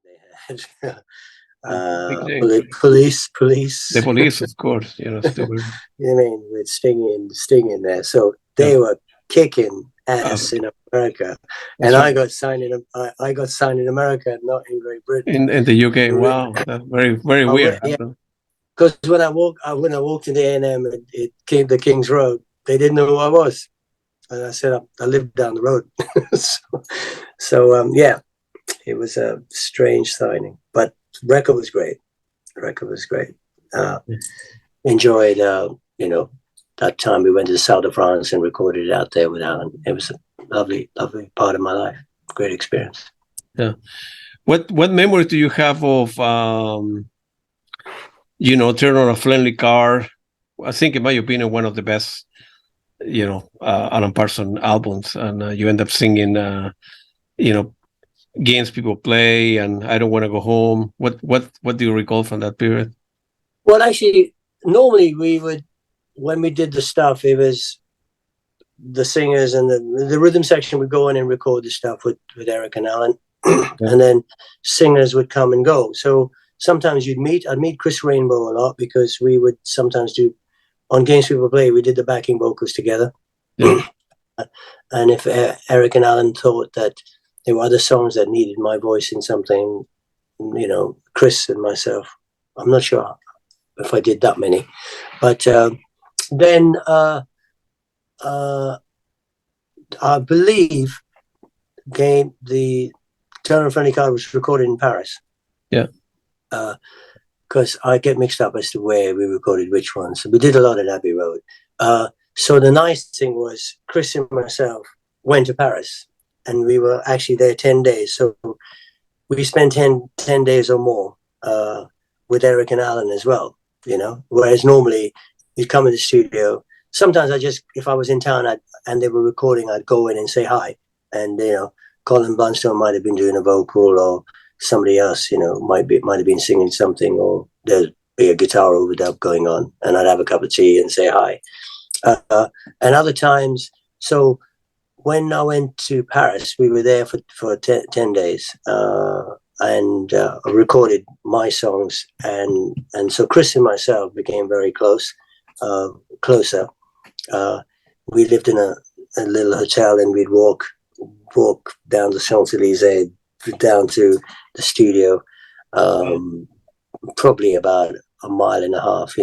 they had police. The police, of course, still. You mean with Sting in there, so they were kicking ass in America, and I got signed in America, not in Great Britain. In the UK, wow, that's very very weird. Yeah, because when I walked in the A&M, it came to King's Road. They didn't know who I was, and I said I lived down the road. Yeah, it was a strange signing, but the record was great. Enjoyed, that time we went to the south of France and recorded it out there with Alan. It was a lovely, lovely part of my life. Great experience. Yeah. What memories do you have of, turn on a friendly car? I think, in my opinion, one of the best, Alan Parsons albums, and you end up singing, games people play, and I Don't Want to Go Home. What do you recall from that period? Well, actually, normally we would, when we did the stuff, it was the singers and the rhythm section would go in and record the stuff with Eric and Alan, and then singers would come and go. So sometimes I'd meet Chris Rainbow a lot, because we would sometimes do, on Games People Play, we did the backing vocals together. Yeah. And if Eric and Alan thought that there were other songs that needed my voice in something, Chris and myself, I'm not sure if I did that many, but then I believe the Turn on a Friendly Card was recorded in Paris. Yeah. Because I get mixed up as to where we recorded which ones. We did a lot at Abbey Road. So the nice thing was Chris and myself went to Paris, and we were actually there 10 days. So we spent 10 days or more with Eric and Alan as well, whereas normally you'd come in the studio. Sometimes if I was in town and they were recording, I'd go in and say hi. And, Colin Blunstone might have been doing a vocal, or somebody else, might have been singing something, or there'd be a guitar overdub going on, and I'd have a cup of tea and say hi. And other times, so when I went to Paris, we were there for 10 days, and recorded my songs, and so Chris and myself became very closer. We lived in a little hotel, and we'd walk down the Champs-Élysées down to the studio, probably about a mile and a half,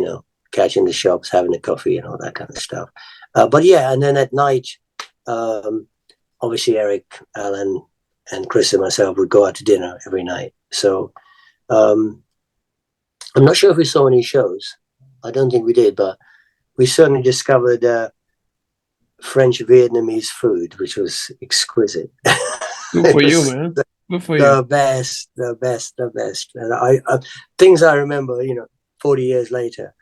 catching the shops, having a coffee and all that kind of stuff. But yeah, and then at night, obviously Eric, Alan, and Chris and myself would go out to dinner every night. So I'm not sure if we saw any shows. I don't think we did, but we certainly discovered French Vietnamese food, which was exquisite. Good for you, man. Good for you. The best. And things I remember, 40 years later.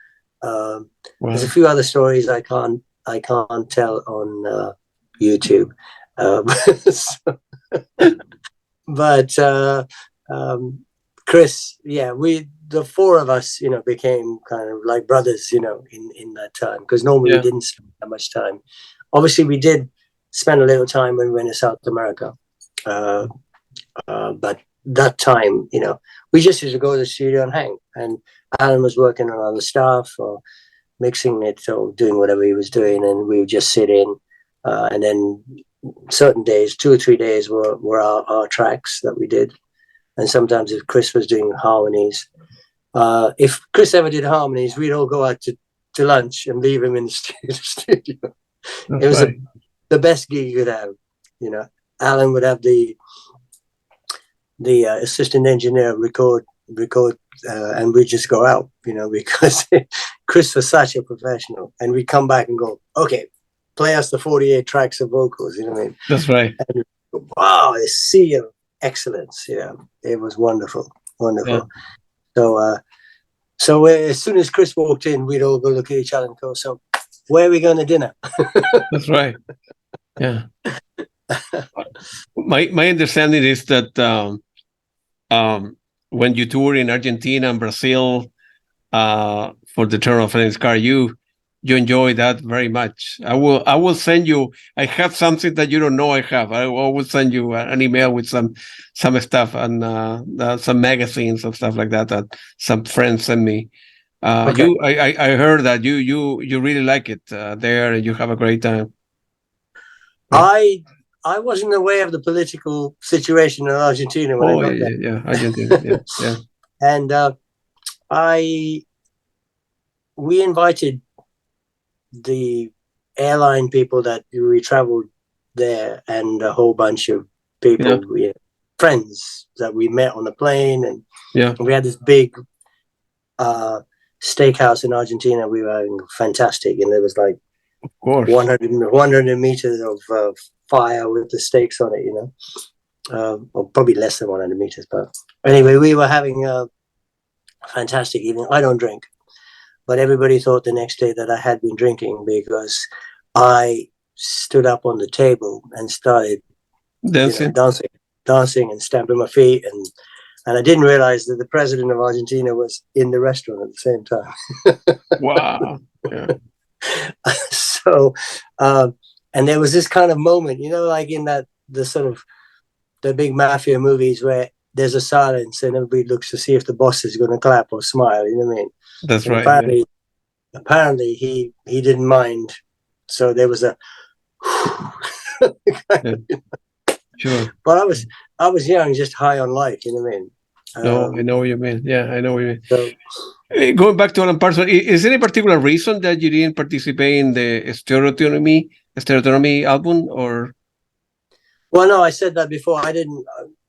Wow. There's a few other stories I can't tell on YouTube. But Chris, yeah, the four of us, became kind of like brothers, in that time, because normally we didn't spend that much time. Obviously, we did spend a little time when we went to South America. But that time, we just used to go to the studio and hang. And Alan was working on other stuff, or mixing it, or doing whatever he was doing, and we would just sit in. And then certain days, 2 or 3 days, were our tracks that we did. And sometimes if Chris was doing harmonies, if Chris ever did harmonies, we'd all go out to lunch and leave him in the studio. That's it was right. The best gig you could have. Alan would have the assistant engineer record, and we'd just go out, because Chris was such a professional, and we'd come back and go, okay, play us the 48 tracks of vocals, what I mean? That's right. And, wow, a sea of excellence. It was wonderful. Yeah. So as soon as Chris walked in, we'd all go look at each other and go, so where are we going to dinner? That's right. Yeah. My understanding is that when you tour in Argentina and Brazil for the Turn on a Friendly Card, you you enjoy that very much. I will send you. I have something that you don't know I have. I will send you an email with some stuff and some magazines and stuff like that some friends sent me. Okay. I heard that you really like it there, and you have a great time. I wasn't aware of the political situation in Argentina when I got there. Yeah, Argentina, yeah. And we invited the airline people that we traveled there, and a whole bunch of people, friends that we met on the plane, and we had this big steakhouse in Argentina. We were having fantastic, and there was like 100 meters of fire with the steaks on it, or probably less than 100 meters. But anyway, we were having a fantastic evening. I don't drink, but everybody thought the next day that I had been drinking, because I stood up on the table and started dancing and stamping my feet, and I didn't realize that the president of Argentina was in the restaurant at the same time. Wow. Yeah. So, and there was this kind of moment, like in the sort of the big mafia movies where there's a silence and everybody looks to see if the boss is going to clap or smile. You know what I mean? That's and right. Apparently, he didn't mind. So there was a. Sure. But I was young, just high on life. You know what I mean? No, I know what you mean. Yeah, I know what you mean. So, going back to Alan Parsons, is there any particular reason that you didn't participate in the Stereotomy album, or? Well, no, I said that before. I didn't.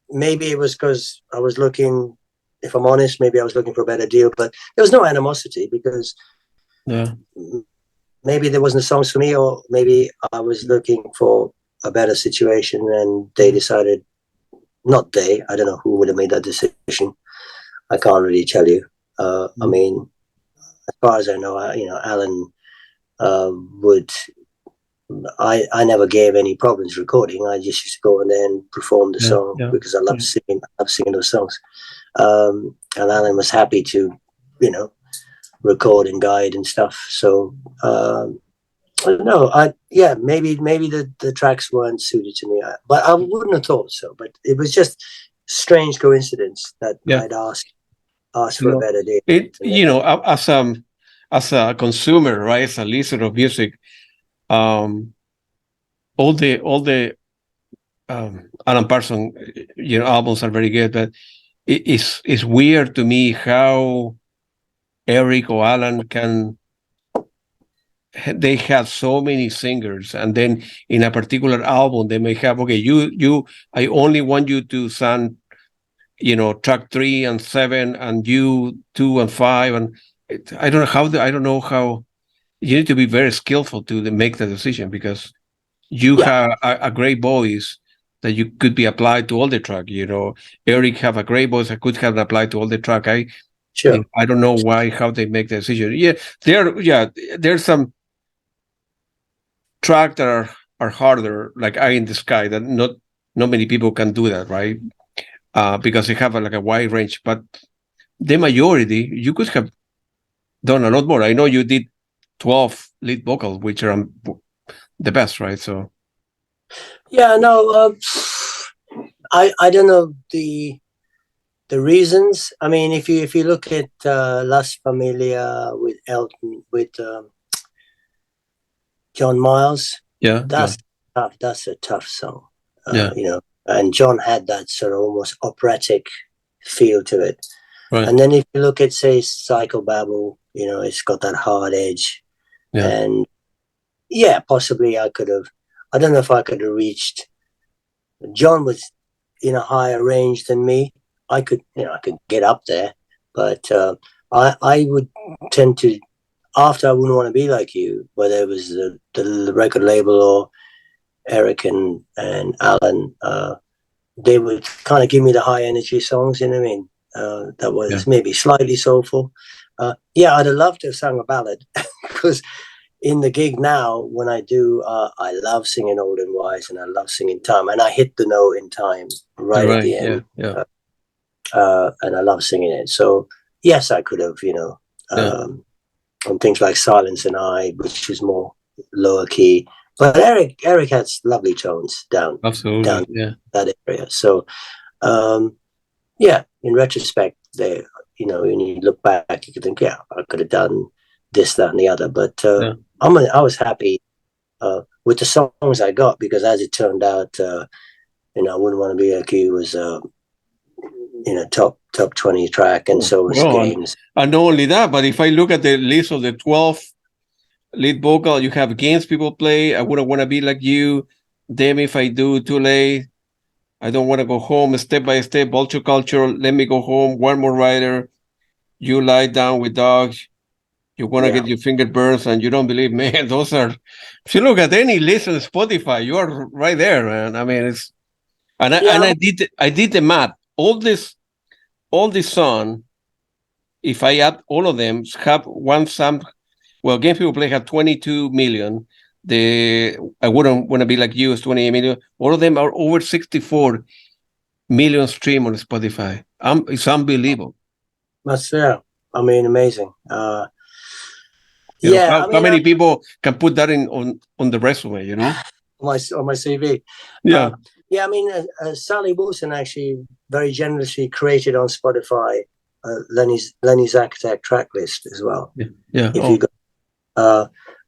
Maybe it was because I was looking. If I'm honest, maybe I was looking for a better deal. But there was no animosity, because maybe there wasn't songs for me, or maybe I was looking for a better situation, and they decided. Not they. I don't know who would have made that decision. I can't really tell you. I mean, as far as I know, Alan would. I never gave any problems recording. I just used to go in there and perform the song because I love singing. I love singing those songs. And Alan was happy to, record and guide and stuff. So no, maybe the tracks weren't suited to me, but I wouldn't have thought so. But it was just strange coincidence that I'd asked for a better deal. As a consumer, right, as a listener of music, all the Alan Parsons, albums are very good, but it's weird to me how Eric or Alan they have so many singers, and then in a particular album they may have, I only want you to sound, track 3 and 7, and you 2 and 5, and I don't know how. You need to be very skillful to make the decision, because you have a great voice that you could be applied to all the track. Eric have a great voice that could have applied to all the track. I don't know how they make the decision. There's some track that are harder, like Eye in the Sky, that not many people can do that, right? Because they have a wide range, but the majority you could have done a lot more. I know you did 12 lead vocals, which are the best, right? So I don't know the reasons. I mean, if you look at Las Familia with Elton, with John Miles, that's tough. That's a tough song. And John had that sort of almost operatic feel to it. Right. And then if you look at, say, Psychobabble, it's got that hard edge. And possibly I could have. I don't know if I could have reached. John was in a higher range than me. I could get up there, but I would tend to. After I Wouldn't Want to Be Like You, whether it was the record label or Eric and Alan, they would kind of give me the high energy songs. You know what I mean? That was maybe slightly soulful. I'd have loved to have sung a ballad, because in the gig now, when I do, I love singing Old and Wise, and I love singing Time, and I hit the note in time right at the end. And I love singing it. So yes, I could have, on things like Silence and I, which was more lower key. But Eric has lovely tones down Absolutely, that area. So yeah, in retrospect, they, you know, when you look back, you could think, yeah, I could have done this, that, and the other. But I was happy with the songs I got, because as it turned out, you know, I Wouldn't Want to Be Like You was you know, top 20 track, and so was Games. And not only that, but if I look at the list of the 12 lead vocal, you have Games People Play, I Wouldn't Want to Be Like You, Damn If I Do, Too Late, I Don't Want to Go Home, Step by Step, Vulture Culture, Let Me Go Home, One More Rider, You Lie Down with Dogs, You Want to Get Your Finger Burns, and You Don't Believe. Man, those are, if you look at any list on Spotify, you are right there, man. I mean, it's, and I did the math. All this song, if I add all of them, have one sum. Well, Game People Play have 22 million. The I Wouldn't Want to Be Like You is 28 million. All of them are over 64 million stream on Spotify. It's unbelievable. That's I mean, amazing. How many people can put that on the resume? You know, on my CV. Yeah. Yeah, I mean, Sally Wilson actually very generously created on Spotify Lenny Zakatek track list as well. Yeah. If you go,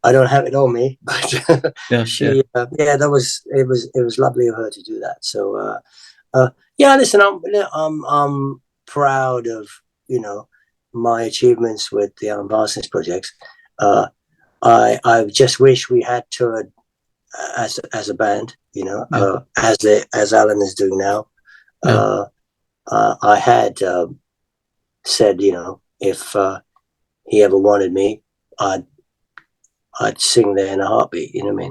I don't have it on me, but she, that was it was lovely of her to do that. So, yeah, listen, I'm proud of, you know, my achievements with the Alan Parsons Project. I just wish we had toured as a band, you know, as Alan is doing now. I had said, you know, if he ever wanted me, I'd sing there in a heartbeat, you know what I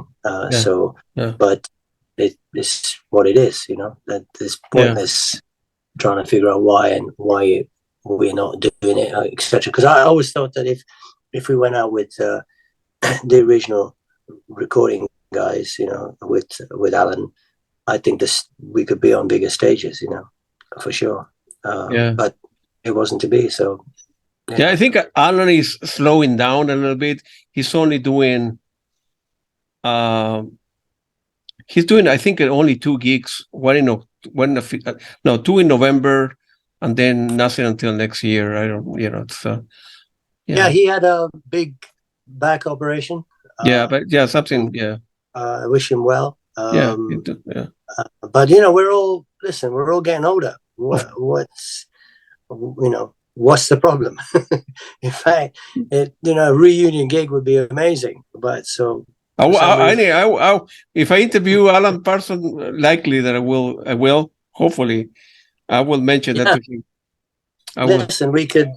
mean? But it's what it is, you know, that it's pointless trying to figure out why we're not doing it, etc. Because I always thought that if we went out with the original recording guys, you know, with Alan, I think we could be on bigger stages, you know, for sure. But it wasn't to be. So I think Alan is slowing down a little bit. He's only doing I think only 2 gigs. Two in November, and then nothing until next year. I don't, you know, it's he had a big back operation. Something. I wish him well. But you know, we're all getting older. What's the problem? In fact, you know, a reunion gig would be amazing. But so if I interview Alan Parsons, likely that I will. Hopefully, I will mention that to him. Listen, we could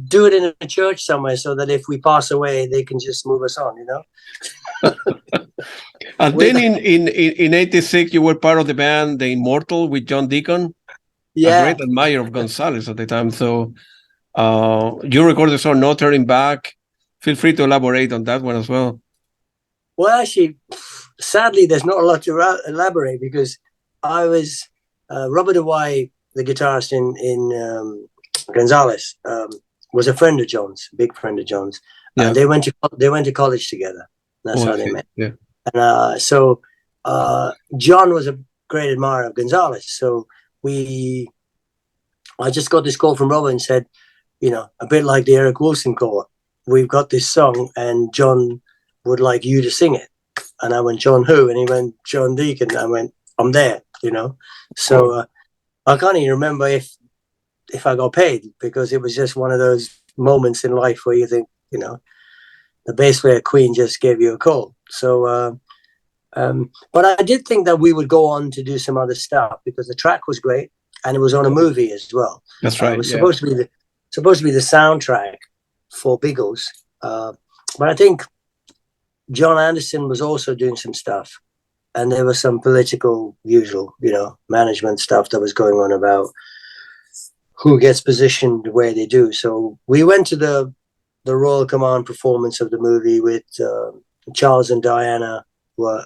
do it in a church somewhere, so that if we pass away, they can just move us on, you know. And then in '86, you were part of the band The Immortal with John Deacon. A great admirer of Gonzalez at the time. So you recorded the song No Turning Back. Feel free to elaborate on that one as well. Well, actually, sadly, there's not a lot to elaborate, because I was Robert Hawaii, the guitarist in Gonzalez, was a friend of John's, big friend of John's. They went to college together. That's how they met. Yeah. And so John was a great admirer of Gonzalez. So I just got this call from Robert and said, you know, a bit like the Eric Wilson call, we've got this song and John would like you to sing it. And I went, John who? And he went, John Deacon. I went, I'm there, you know. So I can't even remember if I got paid, because it was just one of those moments in life where you think, you know, the bass player Queen just gave you a call. So but I did think that we would go on to do some other stuff, because the track was great and it was on a movie as well. That's right. It was supposed to be the soundtrack for Biggles. But I think John Anderson was also doing some stuff, and there was some political, usual, you know, management stuff that was going on about who gets positioned where they do. So we went to the Royal Command performance of the movie with Charles and Diana were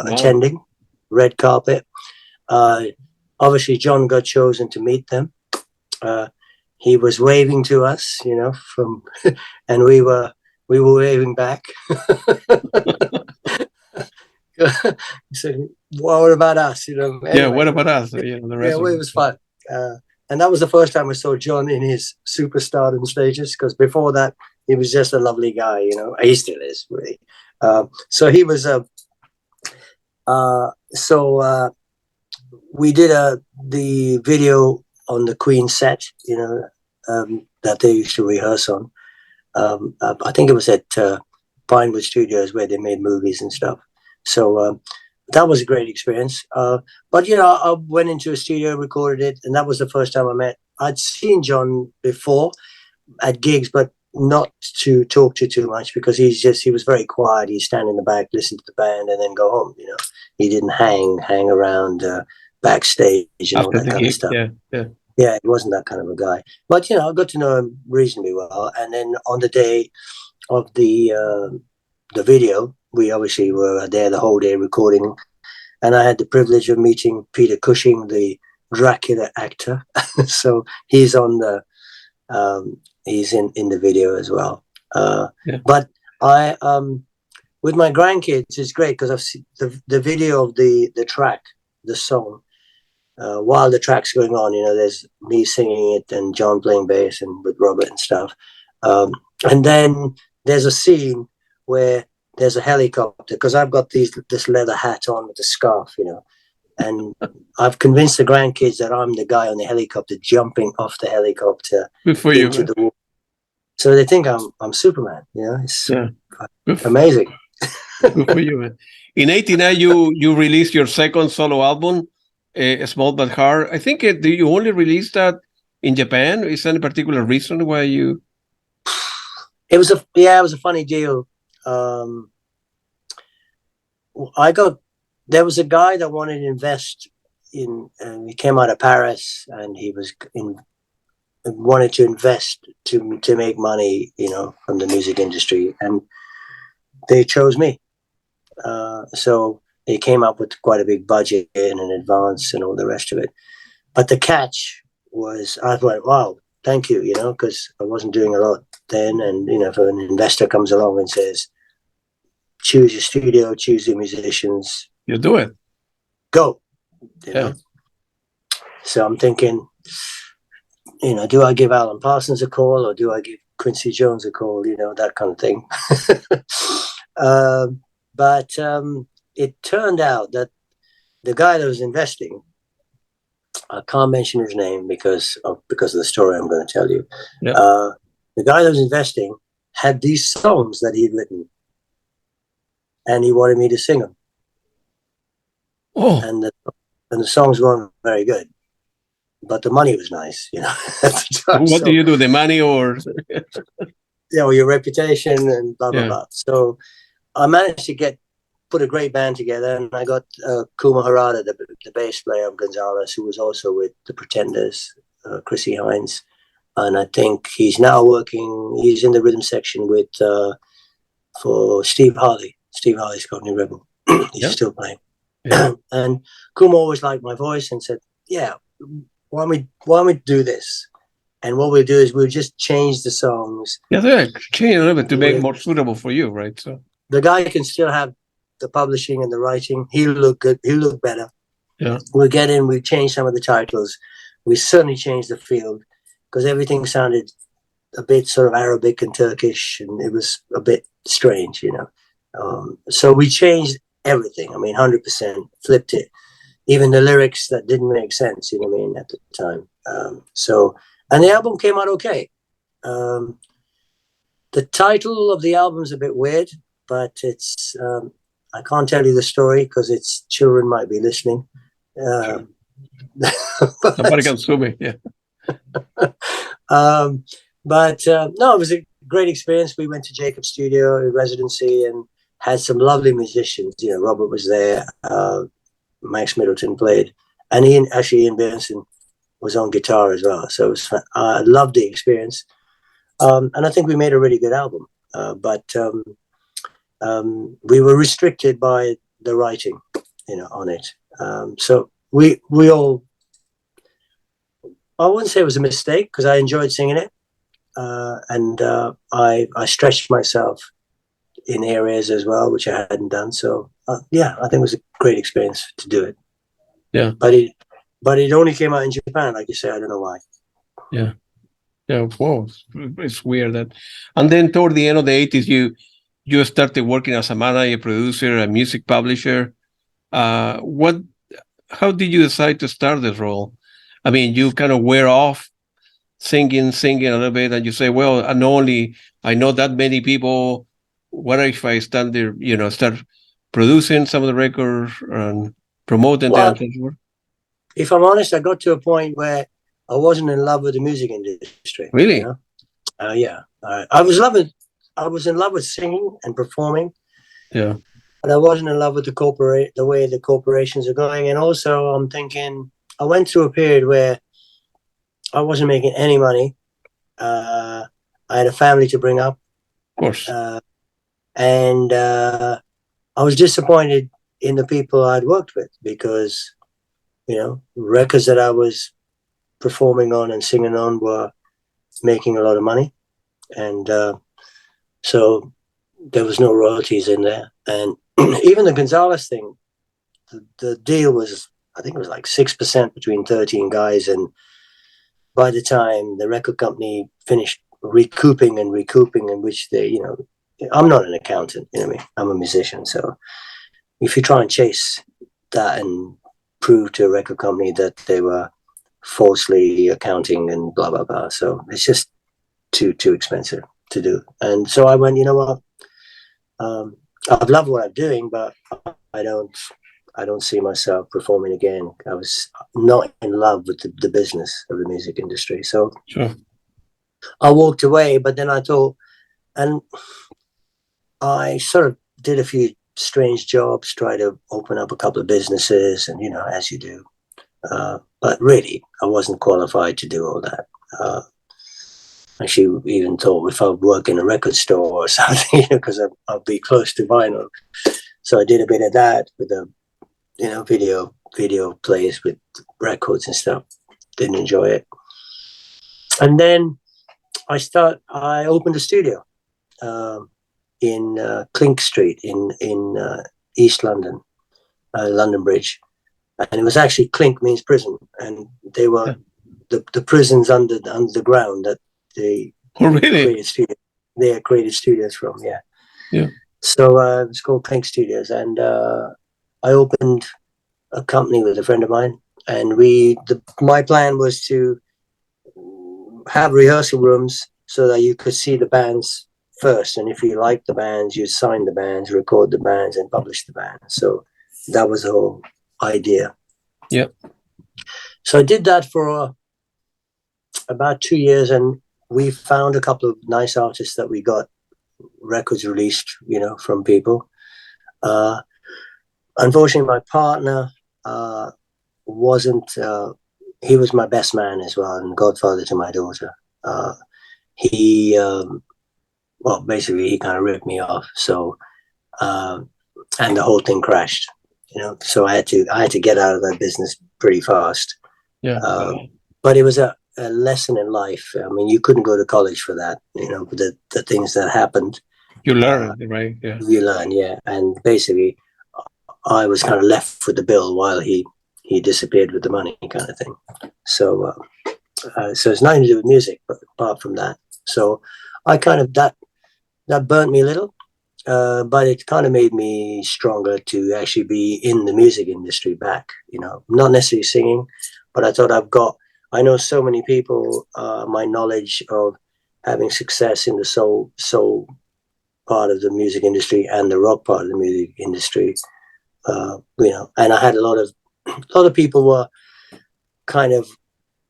attending, red carpet. Obviously, John got chosen to meet them. he was waving to us, from, and we were waving back. He said, well, "What about us?" Anyway, yeah, what about us? The rest of well, it was fun. And that was the first time I saw John in his superstardom stages, because before that, he was just a lovely guy, He still is, really. So he was we did the video on the Queen set, that they used to rehearse on. I think it was at Pinewood Studios, where they made movies and stuff. So that was a great experience. But I went into a studio, recorded it, and that was the first time I met. I'd seen John before at gigs, but not to talk to too much, because he was very quiet. He'd stand in the back, listen to the band, and then go home. He didn't hang around backstage and all that kind of stuff. Yeah, he wasn't that kind of a guy. But I got to know him reasonably well. And then on the day of the video, we obviously were there the whole day recording, and I had the privilege of meeting Peter Cushing, the Dracula actor. So he's on the he's in the video as well. But I with my grandkids, it's great, because I've seen the video of the track, the song, while the track's going on. There's me singing it and John playing bass and with Robert and stuff. And then there's a scene where there's a helicopter, because I've got this leather hat on with a scarf, and I've convinced the grandkids that I'm the guy on the helicopter jumping off the helicopter into the water. So they think I'm Superman. It's amazing. Good for you, man. In '89, you released your second solo album, Small But Hard. I think you only released that in Japan. Is there any particular reason why you? It was a funny deal. There was a guy that wanted to invest in, he came out of Paris, and he wanted to invest to make money, from the music industry, and they chose me. So they came up with quite a big budget in advance and all the rest of it. But the catch was, I went, wow, thank you, because I wasn't doing a lot then. And, if an investor comes along and says, choose your studio, choose your musicians, you do it. Go. So I'm thinking, do I give Alan Parsons a call, or do I give Quincy Jones a call? That kind of thing. But it turned out that the guy that was investing, I can't mention his name because of the story I'm going to tell you. Yep. The guy that was investing had these songs that he'd written, and he wanted me to sing them. Oh. And the songs weren't very good, but the money was nice, at the time. What do you do? The money or? Your reputation and blah, blah, blah. So I managed to put a great band together, and I got Kuma Harada, the bass player of Gonzalez, who was also with the Pretenders, Chrissy Hines. And I think he's now he's in the rhythm section for Steve Harley. Steve Harley's Cockney Rebel. He's still playing. Yeah. And Kuma always liked my voice and said, why don't we do this? And what we'll do is we'll just change the songs. Change a little bit to make it more suitable for you, right? So the guy can still have the publishing and the writing. He'll look good. He'll look better. Yeah. We change some of the titles. We certainly changed the feel, because everything sounded a bit sort of Arabic and Turkish, and it was a bit strange, So we changed everything. 100% flipped it. Even the lyrics that didn't make sense, at the time. And the album came out okay. The title of the album is a bit weird, but it's, I can't tell you the story because its children might be listening. Somebody can sue me, yeah. But no, it was a great experience. We went to Jacob's studio in residency and had some lovely musicians. Robert was there, Max Middleton played, and Ian Benson was on guitar as well. So it was fun. I loved the experience. And I think we made a really good album. But we were restricted by the writing, on it. So we all, I wouldn't say it was a mistake because I enjoyed singing it, and I stretched myself in areas as well which I hadn't done. So yeah, I think it was a great experience to do it. Yeah, but it only came out in Japan, like you say. I don't know why. yeah, yeah. Whoa, it's weird that. And then toward the end of the 80s, you started working as a manager, producer, a music publisher. What? How did you decide to start this role? I mean, you kind of wear off singing a little bit, and you say, well, I know that many people. What if I start there, start producing some of the records and promoting them? Well, if I'm honest, I got to a point where I wasn't in love with the music industry. Really? Yeah. I was in love with singing and performing. Yeah. But I wasn't in love with the way the corporations are going. And also I'm thinking, I went through a period where I wasn't making any money. I had a family to bring up. Of course. And I was disappointed in the people I'd worked with because, records that I was performing on and singing on were making a lot of money. And so there was no royalties in there. And even the Gonzalez thing, the deal was, I think it was like 6% between 13 guys. And by the time the record company finished recouping, in which they, I'm not an accountant, you know what I mean? I'm a musician. So if you try and chase that and prove to a record company that they were falsely accounting and blah, blah, blah. So it's just too expensive to do. And so I went, you know what? I love what I'm doing, but I don't see myself performing again. I was not in love with the business of the music industry. So sure. I walked away, but then I thought, and I sort of did a few strange jobs, tried to open up a couple of businesses, and, as you do. But really, I wasn't qualified to do all that. Actually, even thought if I'd work in a record store or something, because I'll be close to vinyl. So I did a bit of that with the, video plays with records and stuff. Didn't enjoy it. And then I opened a studio in Clink Street in East London, London Bridge. And it was actually Clink means prison. And they were the prisons under the ground that they created studios from. Yeah. So it's called Clink Studios, and I opened a company with a friend of mine, and my plan was to have rehearsal rooms so that you could see the bands first, and if you liked the bands, you'd sign the bands, record the bands, and publish the bands. So that was the whole idea. Yeah. So I did that for about 2 years, and we found a couple of nice artists that we got records released, from people. Unfortunately, my partner wasn't. He was my best man as well, and godfather to my daughter. He, basically, he kind of ripped me off. So, and the whole thing crashed. So I had to get out of that business pretty fast. Yeah. But it was a lesson in life. I mean, you couldn't go to college for that. The things that happened. You learn, right? Yeah. You learn, yeah. And basically, I was kind of left with the bill while he disappeared with the money, kind of thing. So, so it's nothing to do with music, but apart from that. So I kind of that burnt me a little, but it kind of made me stronger to actually be in the music industry back. Not necessarily singing, but I thought I know so many people. My knowledge of having success in the soul part of the music industry and the rock part of the music industry, and I had a lot of people were kind of,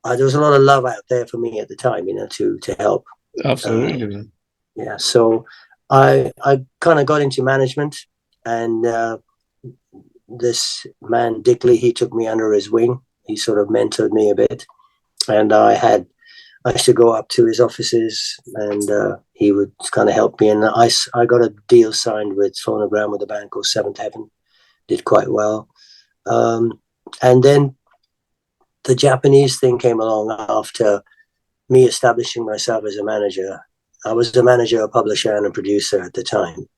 there was a lot of love out there for me at the time, to help. Absolutely. Yeah. So I kind of got into management, and this man, Dick Lee, he took me under his wing. He sort of mentored me a bit, and I used to go up to his offices, and he would kind of help me. And I got a deal signed with Phonogram with a band called Seventh Heaven. Did quite well. And then the Japanese thing came along after me establishing myself as a manager. I was a manager, a publisher, and a producer at the time.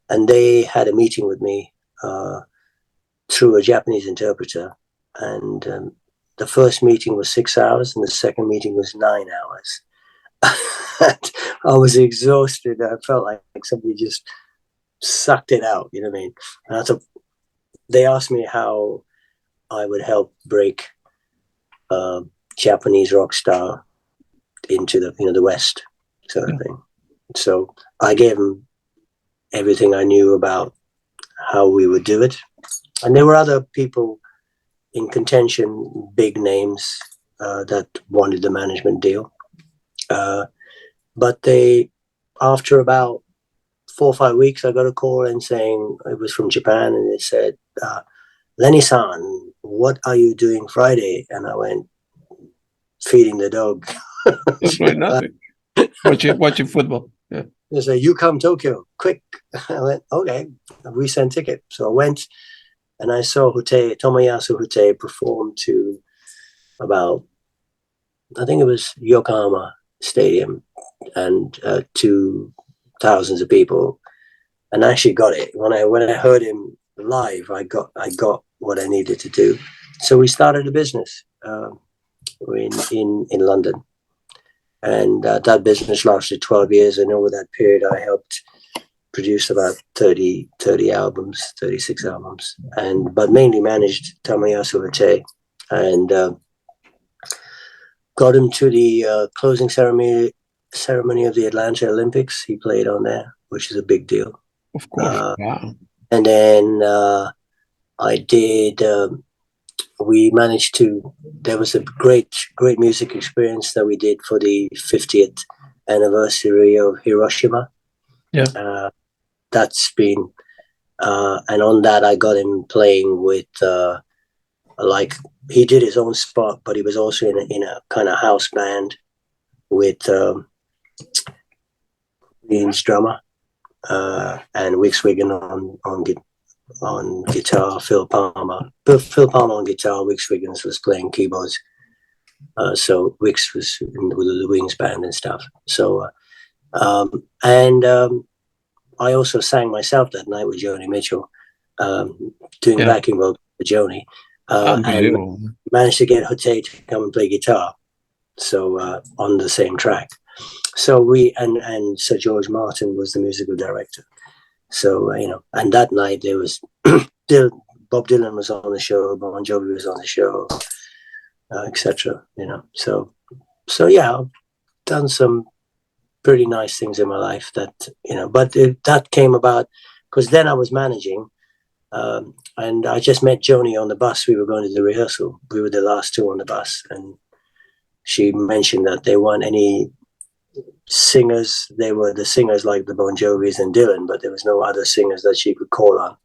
And they had a meeting with me through a Japanese interpreter. And the first meeting was 6 hours, and the second meeting was 9 hours. I was exhausted. I felt like somebody just sucked it out, you know what I mean? And I thought, they asked me how I would help break Japanese rock star into the West sort of thing. So I gave them everything I knew about how we would do it. And there were other people in contention, big names that wanted the management deal. But after about 4 or 5 weeks, I got a call and saying, it was from Japan, and it said, Lenny-san, what are you doing Friday? And I went, feeding the dog. Nothing. Watching football. Yeah. They said, you come Tokyo, quick. I went, okay. We sent ticket. So I went and I saw Tomoyasu Hutei perform to about, I think it was Yokohama Stadium, and to thousands of people. And I actually got it. When I heard him live, I got what I needed to do. So we started a business in London. And that business lasted 12 years. And over that period, I helped produce about 30 albums, 36 albums, but mainly managed Tomoyasu Hutei, and got him to the closing ceremony of the Atlanta Olympics. He played on there, which is a big deal. Of course. Wow. And then I did. We managed to. There was a great music experience that we did for the 50th anniversary of Hiroshima. Yeah. That's been, and on that I got him playing with, he did his own spot, but he was also in a kind of house band with Dean's drummer, and Wix Wiggin on guitar, Phil Palmer on guitar, Wix Wiggins was playing keyboards. So Wix was with the Wings band and stuff. So, I also sang myself that night with Joni Mitchell, doing backing vocals for Joni, and managed to get Hutei to come and play guitar. So on the same track. So and Sir George Martin was the musical director. So and that night there was Bob Dylan was on the show, Bon Jovi was on the show, etc. So yeah, I've done some pretty nice things in my life that but that came about because then I was managing, and I just met Joni on the bus. We were going to the rehearsal. We were the last two on the bus, and she mentioned that there weren't any singers. They were the singers like the Bon Jovis and Dylan, but there was no other singers that she could call on.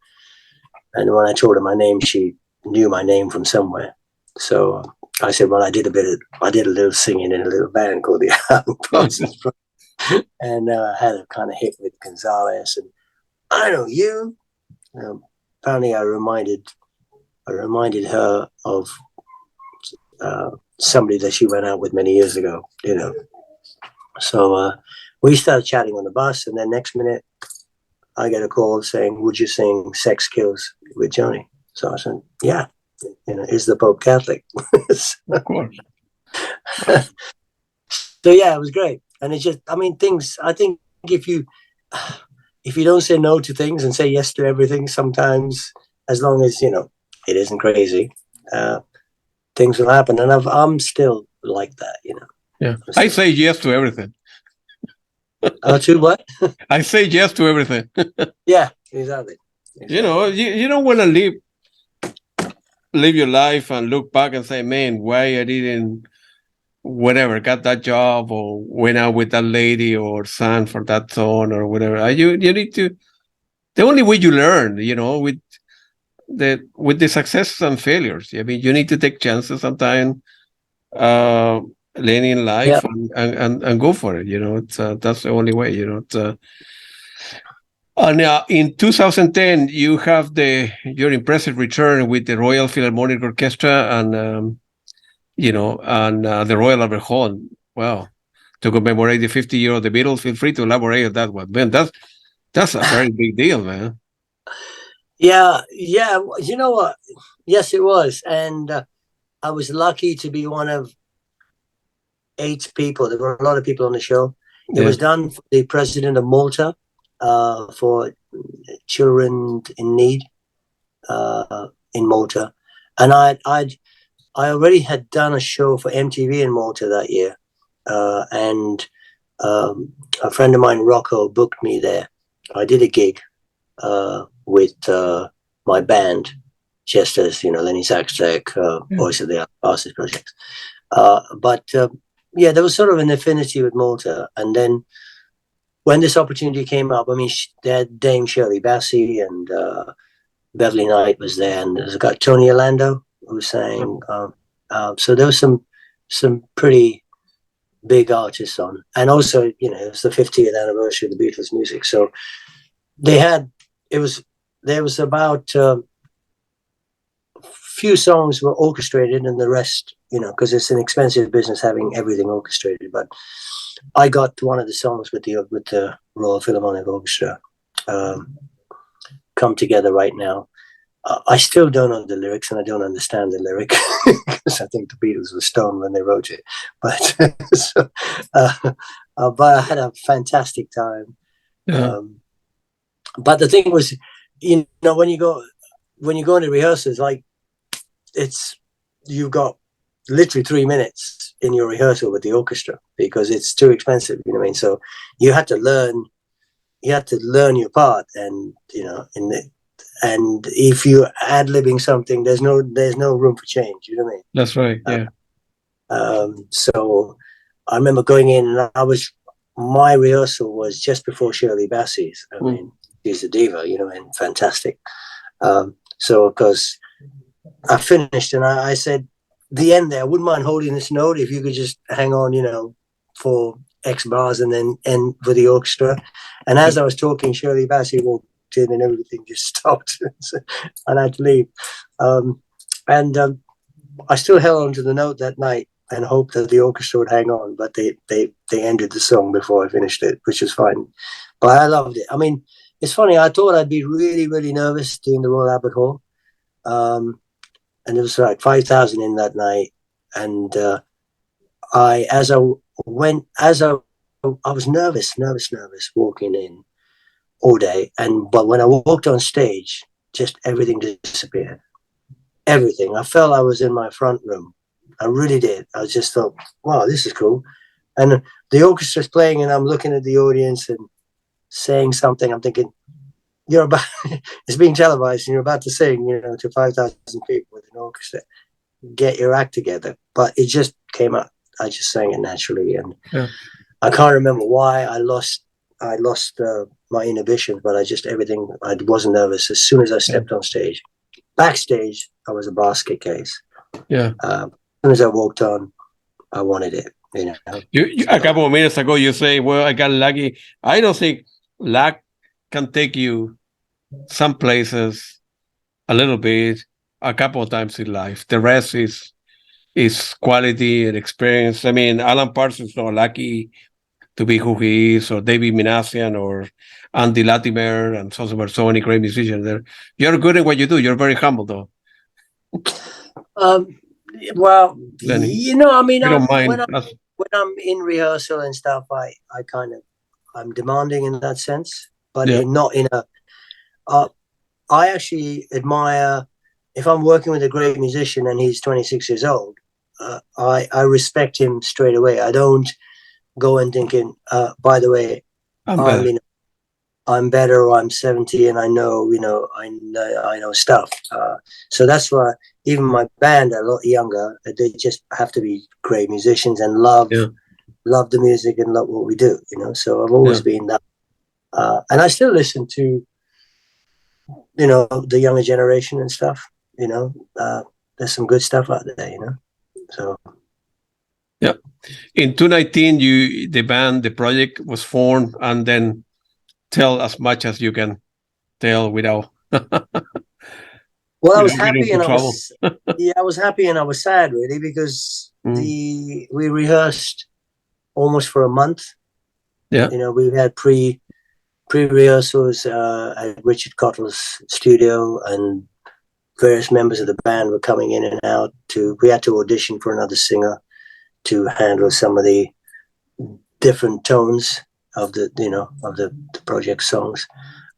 And when I told her my name, she knew my name from somewhere. So I said, well, I did a little singing in a little band called the Alan Parsons Project. And had a kind of hit with Gonzalez, and I know you. Apparently, I reminded her of somebody that she went out with many years ago. So we started chatting on the bus, and then next minute, I get a call saying, "Would you sing Sex Kills with Joni?" So I said, "Yeah." Is the Pope Catholic? Of course. So yeah, it was great. And it's just, things, I think if you don't say no to things and say yes to everything, sometimes, as long as, it isn't crazy, things will happen. And I'm still like that, Yeah. I say yes to everything. To what? I say yes to everything. Yeah, exactly. You don't want to live your life and look back and say, man, why I didn't got that job or went out with that lady or sang for that song or whatever. You need to. The only way you learn, with the successes and failures. You need to take chances sometimes, learning in life, and go for it. It's that's the only way. And in 2010, you have your impressive return with the Royal Philharmonic Orchestra and the Royal Albert Hall. Wow, to commemorate the 50-year of the Beatles. Feel free to elaborate on that one, man. That's a very big deal, man. Yeah. You know what? Yes, it was, and I was lucky to be one of 8 people. There were a lot of people on the show. It was done for the president of Malta, for children in need in Malta, and I already had done a show for MTV in Malta that year, and a friend of mine, Rocco, booked me there. I did a gig with my band, just as Lenny Zakatek, voice of the Alan Parsons Project. But there was sort of an affinity with Malta, and then when this opportunity came up, I mean, they had Dame Shirley Bassey and Beverly Knight was there, and there's a guy, Tony Orlando, who sang. So there was some pretty big artists on, and also it was the 50th anniversary of the Beatles music. So there was about few songs were orchestrated, and the rest, because it's an expensive business having everything orchestrated. But I got one of the songs with the Royal Philharmonic Orchestra, Come Together Right Now. I still don't know the lyrics, and I don't understand the lyric because I think the Beatles were stoned when they wrote it. But but I had a fantastic time. Yeah. But the thing was, when you go into rehearsals, like you've got literally 3 minutes in your rehearsal with the orchestra because it's too expensive. You know what I mean? So you had to learn your part, and and if you ad-libbing something, there's no room for change. You know what I mean? That's right. Yeah. So I remember going in, and my rehearsal was just before Shirley Bassey's. I mean, she's a diva, and fantastic. So of course I finished, and I said, the end there, I wouldn't mind holding this note if you could just hang on, for X bars and then end for the orchestra. And as I was talking, Shirley Bassey walked in and everything just stopped and I had to leave. I still held on to the note that night and hoped that the orchestra would hang on, but they ended the song before I finished it, which was fine. But I loved it. I mean, it's funny, I thought I'd be really, really nervous doing the Royal Albert Hall. And there was like 5,000 in that night. And I was nervous walking in all day. But when I walked on stage, just everything disappeared. Everything. I felt I was in my front room. I really did. I just thought, wow, this is cool. And the orchestra's playing, and I'm looking at the audience and saying something. I'm thinking, it's being televised, and you're about to sing, to 5,000 people with an orchestra. Get your act together. But it just came out. I just sang it naturally, and I can't remember why I lost my inhibitions, but I wasn't nervous as soon as I stepped on stage. Backstage, I was a basket case. Yeah. As soon as I walked on, I wanted it. You a couple of minutes ago, you say, "Well, I got lucky." I don't think luck can take you some places a little bit, a couple of times in life. The rest is quality and experience. I mean, Alan Parsons is not lucky to be who he is, or David Minassian, or Andy Latimer, and so many great musicians there. You're good at what you do. You're very humble, though. Well, Lenny, I mean, when I'm in rehearsal and stuff, I'm demanding in that sense, but not in a. I actually admire, if I'm working with a great musician and he's 26 years old, I respect him straight away. I don't go in thinking, by the way, I'm better, or I'm 70 and I know stuff. So that's why even my band are a lot younger. They just have to be great musicians and love the music and love what we do. So I've always been that, and I still listen to the younger generation and stuff. There's some good stuff out there. So. In 2019, the project was formed, and then tell as much as you can tell without Well, I was getting happy into and trouble. I was happy and I was sad really because we rehearsed almost for a month. Yeah. You know, we had pre-rehearsals at Richard Cottle's studio, and various members of the band were coming in and out. We had to audition for another singer to handle some of the different tones of the project songs.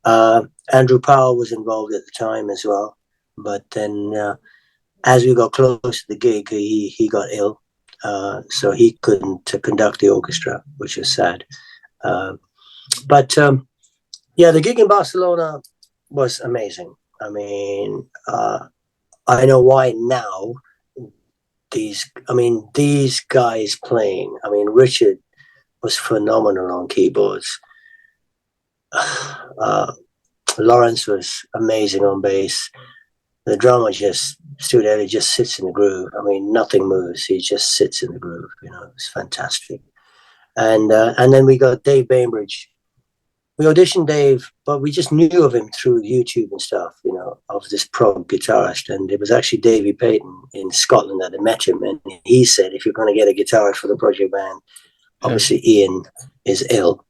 Andrew Powell was involved at the time as well, but then as we got close to the gig, he got ill, so he couldn't conduct the orchestra, which was sad. But the gig in Barcelona was amazing. I mean, I know why now. These guys playing. I mean, Richard was phenomenal on keyboards. Lawrence was amazing on bass. The drummer just stood there. He just sits in the groove. I mean, nothing moves. He just sits in the groove. You know, it's fantastic. And then we got Dave Bainbridge. We auditioned Dave, but we just knew of him through YouTube and stuff, you know, of this prog guitarist. And it was actually Davy Payton in Scotland that had met him. And he said, if you're going to get a guitarist for the project band, obviously Ian is ill,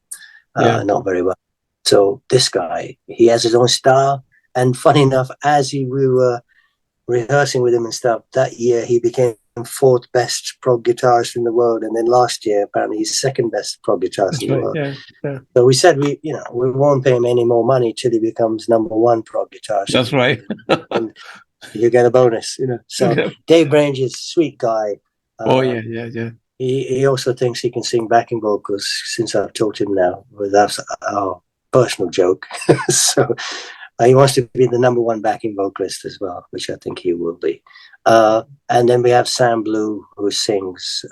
not very well. So this guy, he has his own style. And funny enough, we were rehearsing with him and stuff, that year he became fourth best prog guitarist in the world, and then last year apparently he's second best prog guitarist in the world. So we said we won't pay him any more money till he becomes number one prog guitarist. That's right. And you get a bonus, you know. So Dave Branch is a sweet guy. He also thinks he can sing backing vocals since I've taught him now. That's our personal joke. So he wants to be the number one backing vocalist as well, which I think he will be. And then we have Sam Blue, who sings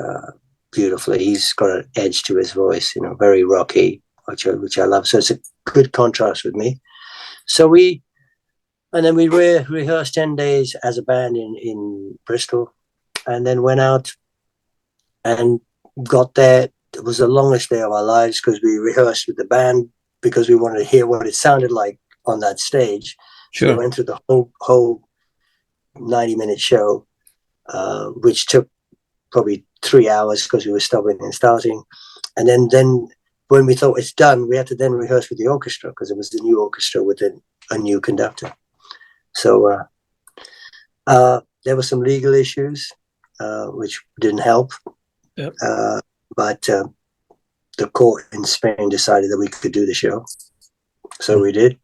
beautifully. He's got an edge to his voice, you know, very rocky, which I love. So it's a good contrast with me. So we rehearsed 10 days as a band in Bristol, and then went out and got there. It was the longest day of our lives because we rehearsed with the band because we wanted to hear what it sounded like on that stage. Sure. So we went through the whole 90-minute show, which took probably 3 hours because we were stopping and starting. And then when we thought it's done, we had to then rehearse with the orchestra because it was a new orchestra with a new conductor. So there were some legal issues, which didn't help. Yep. But the court in Spain decided that we could do the show. So we did.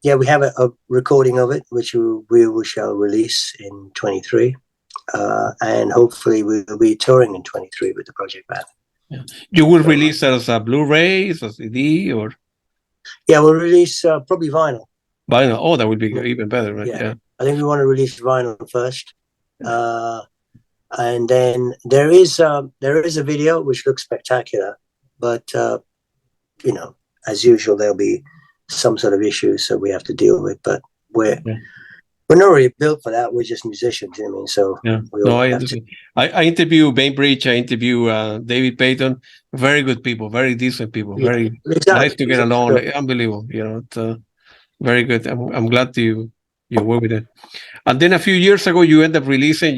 We have a recording of it, which we shall release in 23. And hopefully we'll be touring in 23 with the project band. Yeah. You will release that as a Blu-ray, as a CD, or? Yeah, we'll release probably vinyl. Vinyl. Oh, that would be even better, right? Yeah. I think we want to release vinyl first. And then there is a video which looks spectacular, but you know, as usual, there'll be some sort of issues that we have to deal with. But we're not really built for that. We're just musicians, you know what I mean? So I understand. I interview Bainbridge. I interview David Payton. Very good people, very decent people, very nice to get along. Unbelievable, you know. It's, very good. I'm glad you work with it. And then a few years ago, you ended up releasing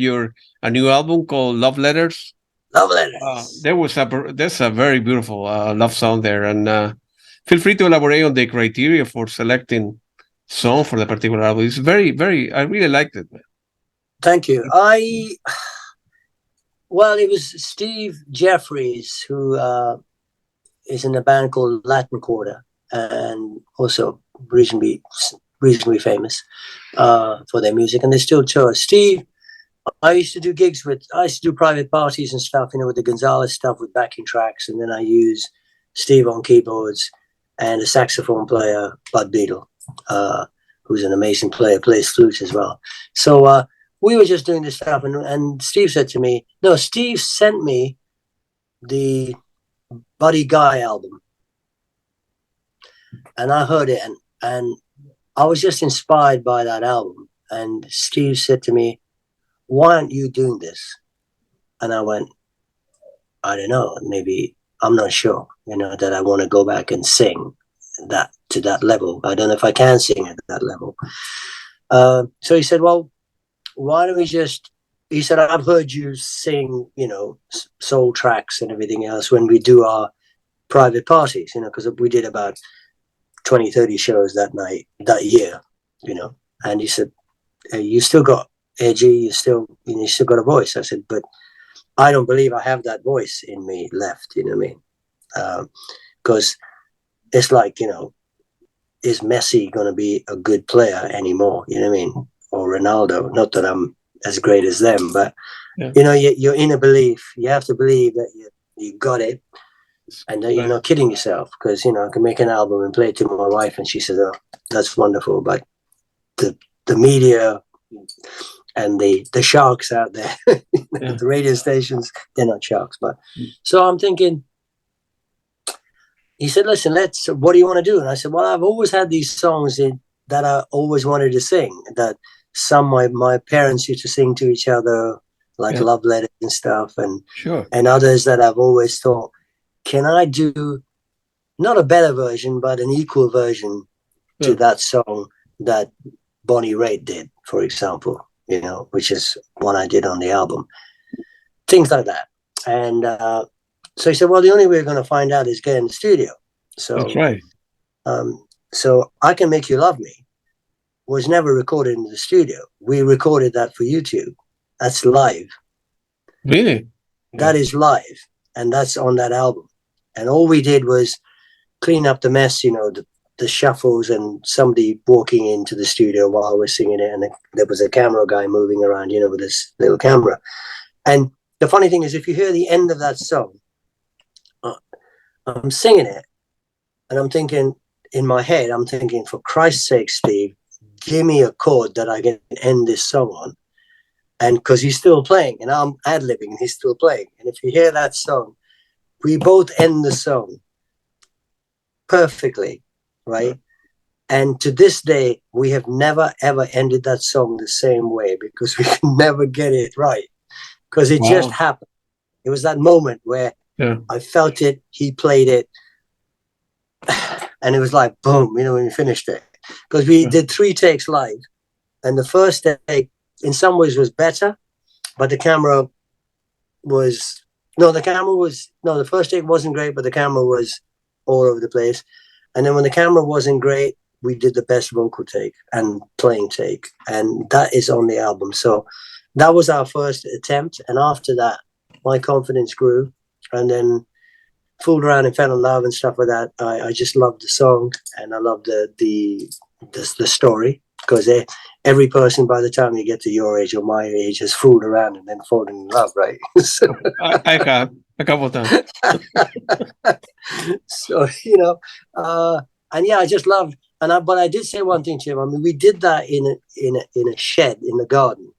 a new album called Love Letters. Love Letters. There's a very beautiful love song there, and feel free to elaborate on the criteria for selecting song for the particular album. It's very, very. I really liked it, man. Thank you. It was Steve Jeffries who is in a band called Latin Quarter, and also reasonably famous for their music, and they still tour. Steve, I used to do private parties and stuff, you know, with the Gonzalez stuff with backing tracks, and then I use Steve on keyboards and a saxophone player, Bud Beadle, who's an amazing player, plays flute as well. So we were just doing this stuff, and Steve said to me, no, Steve sent me the Buddy Guy album, and I heard it, and I was just inspired by that album. And Steve said to me, why aren't you doing this? And I went, I don't know, maybe, I'm not sure. that I want to go back and sing that to that level. I don't know if I can sing at that level. So he said, well, why don't we just, he said, I've heard you sing, soul tracks and everything else when we do our private parties, because we did about 20, 30 shows that year, and he said, hey, you still got edgy, you still got a voice. I said, but I don't believe I have that voice in me left, you know what I mean? Because it's like, is Messi going to be a good player anymore? You know what I mean? Or Ronaldo? Not that I'm as great as them, but your inner belief, you have to believe that you got it, and that you're not kidding yourself. Because I can make an album and play it to my wife, and she says, "Oh, that's wonderful," but the media and the sharks out there, the radio stations, they're not sharks, but so I'm thinking. He said, listen, what do you want to do? And I said, well, I've always had these songs that I always wanted to sing, that some my parents used to sing to each other, like love letters and stuff, and others that I've always thought, can I do not a better version, but an equal version to that song that Bonnie Raitt did, for example, which is one I did on the album. Things like that. And so he said, well, the only way we're going to find out is get in the studio. So that's right. So I Can Make You Love Me was never recorded in the studio. We recorded that for YouTube. That's live. Really? That is live. And that's on that album. And all we did was clean up the mess, the shuffles and somebody walking into the studio while we're singing it. And there was a camera guy moving around, with this little camera. And the funny thing is, if you hear the end of that song, I'm singing it, and I'm thinking, in my head, for Christ's sake, Steve, give me a chord that I can end this song on. And because he's still playing, and I'm ad-libbing, and he's still playing. And if you hear that song, we both end the song perfectly, right? And to this day, we have never, ever ended that song the same way, because we can never get it right. Because it just happened. It was that moment where I felt it, he played it, and it was like, boom, when we finished it. Because we did 3 takes live, and the first take, in some ways, was better, but the first take wasn't great, but the camera was all over the place. And then when the camera wasn't great, we did the best vocal take and playing take, and that is on the album. So that was our first attempt, and after that, my confidence grew, and then fooled around and fell in love and stuff like that. I just loved the song, and I loved the story, because every person, by the time you get to your age or my age, has fooled around and then fallen in love, right? So, I have a couple of times. So and I just loved. But I did say one thing to him. I mean, we did that in a shed in the garden,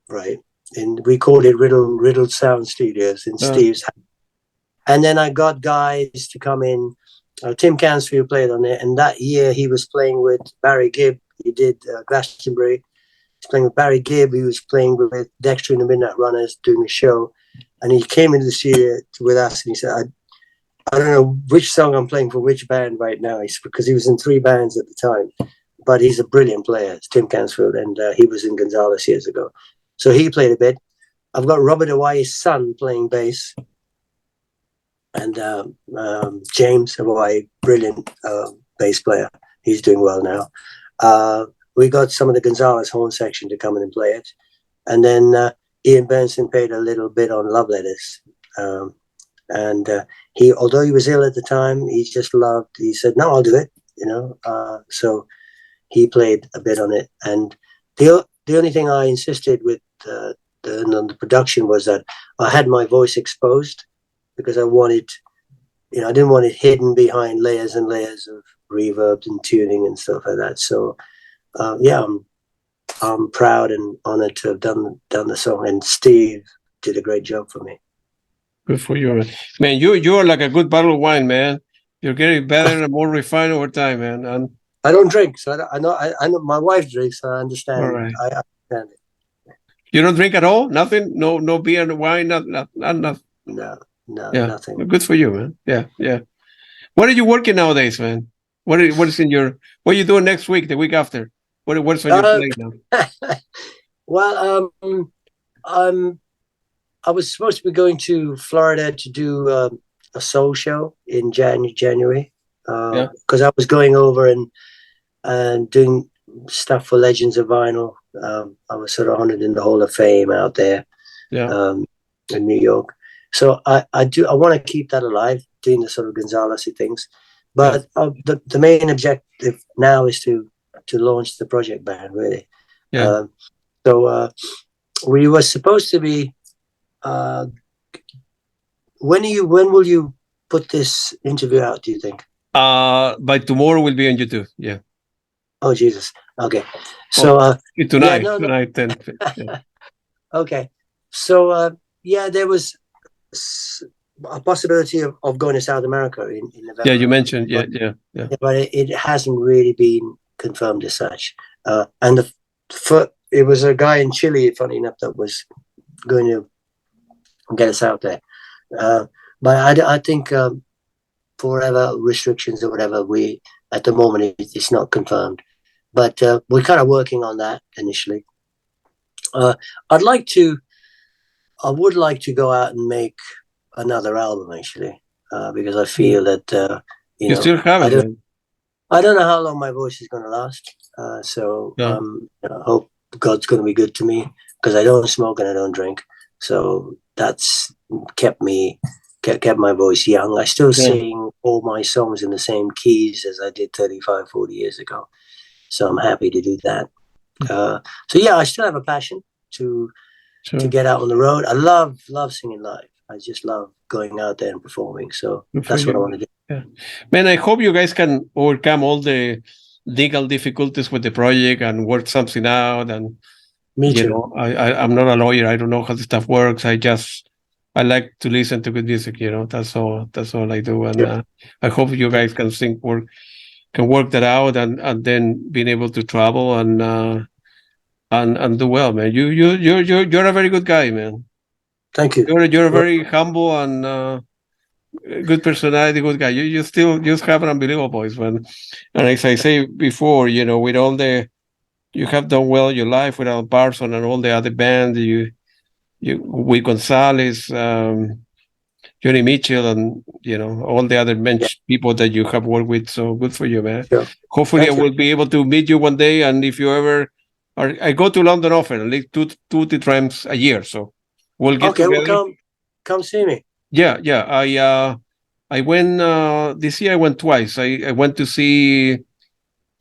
right? And recorded Riddle Sound Studios in Steve's house. And then I got guys to come in. Tim Cansfield played on it, and that year he was playing with Barry Gibb. He did Glastonbury. He's playing with Barry Gibb. He was playing with Dexter and the Midnight Runners, doing a show. And he came into the studio with us, and he said, I don't know which song I'm playing for which band right now. Because he was in 3 bands at the time. But he's a brilliant player, it's Tim Cansfield, and he was in Gonzalez years ago. So he played a bit. I've got Robert Hawaii's son playing bass. And James Hawaii, brilliant bass player. He's doing well now. We got some of the Gonzalez horn section to come in and play it. And then Ian Benson played a little bit on Love Letters. And although he was ill at the time, he said, no, I'll do it, so he played a bit on it. And the only thing I insisted with the production was that I had my voice exposed, because I wanted, I didn't want it hidden behind layers and layers of reverb and tuning and stuff like that. So, I'm proud and honored to have done the song, and Steve did a great job for me. Good for you, man. You are like a good bottle of wine, man. You're getting better and more refined over time, man. And I don't drink, so I know my wife drinks, so I understand. All right. I understand it. You don't drink at all? Nothing? No beer and wine? Not. No, Yeah. nothing. Good for you, man. Yeah. What are you working nowadays, man? What is in your, what are you doing next week, the week after? What's on your plate now? Well, I was supposed to be going to Florida to do a soul show in January, Yeah. because I was going over and doing stuff for Legends of Vinyl. I was sort of honored in the Hall of Fame out there, Yeah. in New York. So I want to keep that alive, doing the sort of Gonzalez things. But the main objective now is to launch the project band, really. Yeah. So we were supposed to be. When will you put this interview out, do you think? By tomorrow will be on YouTube. Yeah. Oh Jesus. Okay. So tonight, yeah, no. tonight 10. Yeah. Okay. So yeah, there was a possibility of going to South America in November. Yeah, you mentioned. Yeah. But it hasn't really been confirmed as such. And it was a guy in Chile, funny enough, that was going to get us out there. But I think for whatever restrictions or whatever, at the moment it's not confirmed. But we're kind of working on that initially. I would like to go out and make another album actually, because I feel that you still have it. I don't know how long my voice is going to last. So I hope God's going to be good to me, because I don't smoke and I don't drink. So that's kept my voice young. I still sing all my songs in the same keys as I did 35, 40 years ago. So I'm happy to do that. So yeah, I still have a passion to get out on the road. I love singing live. I just love going out there and performing. So that's what I want to do. Yeah. Man, I hope you guys can overcome all the legal difficulties with the project and work something out. And me too. You know, I'm not a lawyer. I don't know how this stuff works. I like to listen to good music. You know, that's all I do. And I hope you guys can work that out and then being able to travel and do well, man. You're a very good guy, man. Thank you. You're a very humble and good personality, good guy. You still just have an unbelievable voice, man. And as I say before, you know, with all you have done well your life with Alan Parsons and all the other bands, you with Gonzalez, Johnny Mitchell, and you know all the other people that you have worked with. So good for you, man. Sure. Hopefully, I will be able to meet you one day. And if you ever, I go to London often, at least two to times a year. So we'll get together. Well, come see me. Yeah. I went this year. I went twice. I went to see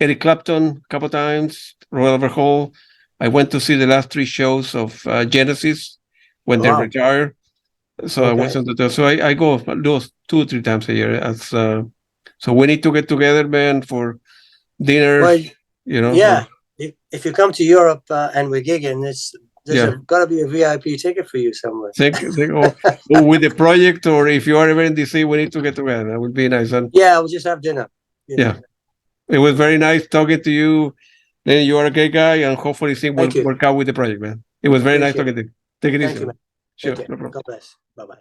Eric Clapton a couple times, Royal Albert Hall. I went to see the last 3 shows of Genesis when they retired. So I wasn't there. So I go those 2 or 3 times a year. So we need to get together, man, for dinner. Well, you know. Yeah. If you come to Europe and we're gigging, there's got to be a VIP ticket for you somewhere. Or with the project, or if you are ever in DC, we need to get together. That would be nice. And yeah, we'll just have dinner. Yeah. It was very nice talking to you. Then you are a great guy, and hopefully things will work out with the project, man. It was very nice talking to you. Take it easy. You, man. Sure, no problem. God bless. Bye-bye.